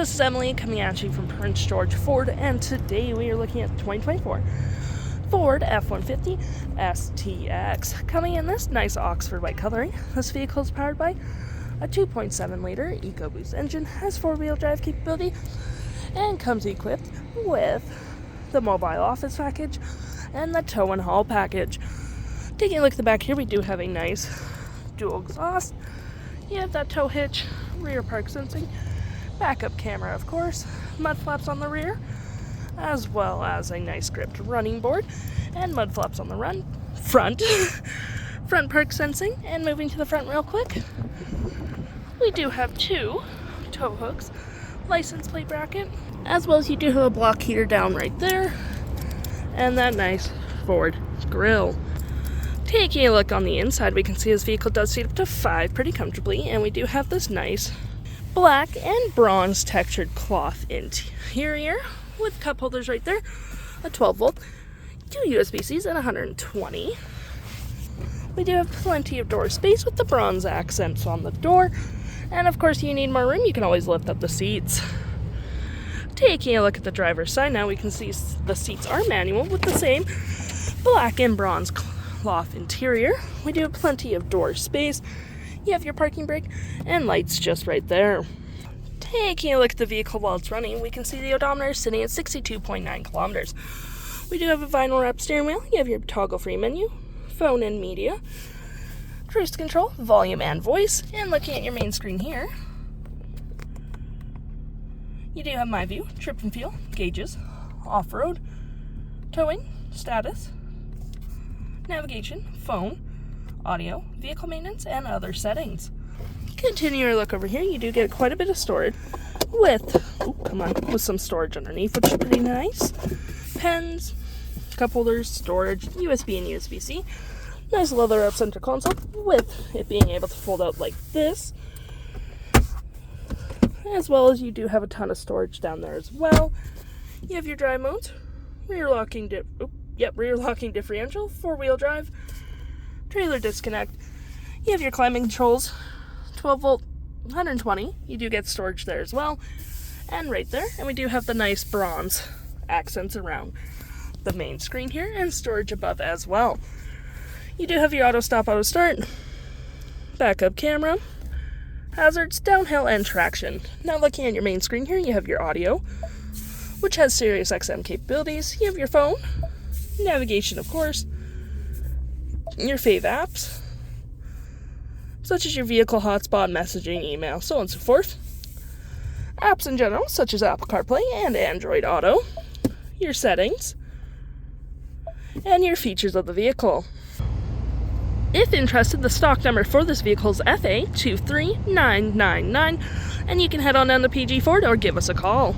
This is Emily coming at you from Prince George Ford, and today we are looking at the 2024 Ford F-150 STX. Coming in this nice Oxford white coloring, this vehicle is powered by a 2.7 liter EcoBoost engine, has 4-wheel drive capability, and comes equipped with the mobile office package and the tow and haul package. Taking a look at the back here, we do have a nice dual exhaust. You have that tow hitch, rear park sensing, backup camera of course, mud flaps on the rear, as well as a nice gripped running board, and mud flaps on the front park sensing. And moving to the front real quick, we do have 2 tow hooks, license plate bracket, as well as you do have a block heater down right there, and that nice Ford grille. Taking a look on the inside, we can see this vehicle does seat up to 5 pretty comfortably, and we do have this nice black and bronze textured cloth interior with cup holders right there, a 12 volt, 2 USB-Cs, and 120. We do have plenty of door space with the bronze accents on the door, and of course you need more room, you can always lift up the seats. Taking a look at the driver's side now, we can see the seats are manual with the same black and bronze cloth interior. We do have plenty of door space. You have your parking brake and lights just right there. Taking a look at the vehicle while it's running, we can see the odometer is sitting at 62.9 kilometers. We do have a vinyl wrap steering wheel. You have your toggle free menu, phone and media, cruise control, volume and voice. And looking at your main screen here, you do have my view, trip and fuel, gauges, off-road, towing, status, navigation, phone, audio, vehicle maintenance, and other settings. Continue your look over here, you do get quite a bit of storage with some storage underneath, which is pretty nice. Pens, cup holders, storage, USB and USB-C. Nice leather up center console with it being able to fold out like this. As well as you do have a ton of storage down there as well. You have your drive modes, rear locking differential, 4-wheel drive, trailer disconnect. You have your climate controls, 12 volt, 120. You do get storage there as well, and right there. And we do have the nice bronze accents around the main screen here, and storage above as well. You do have your auto stop, auto start, backup camera, hazards, downhill, and traction. Now looking at your main screen here, you have your audio, which has Sirius XM capabilities. You have your phone, navigation of course, your fave apps, such as your vehicle hotspot, messaging, email, so on and so forth. Apps in general, such as Apple CarPlay and Android Auto. Your settings, and your features of the vehicle. If interested, the stock number for this vehicle is FA23999, and you can head on down to PG Ford or give us a call.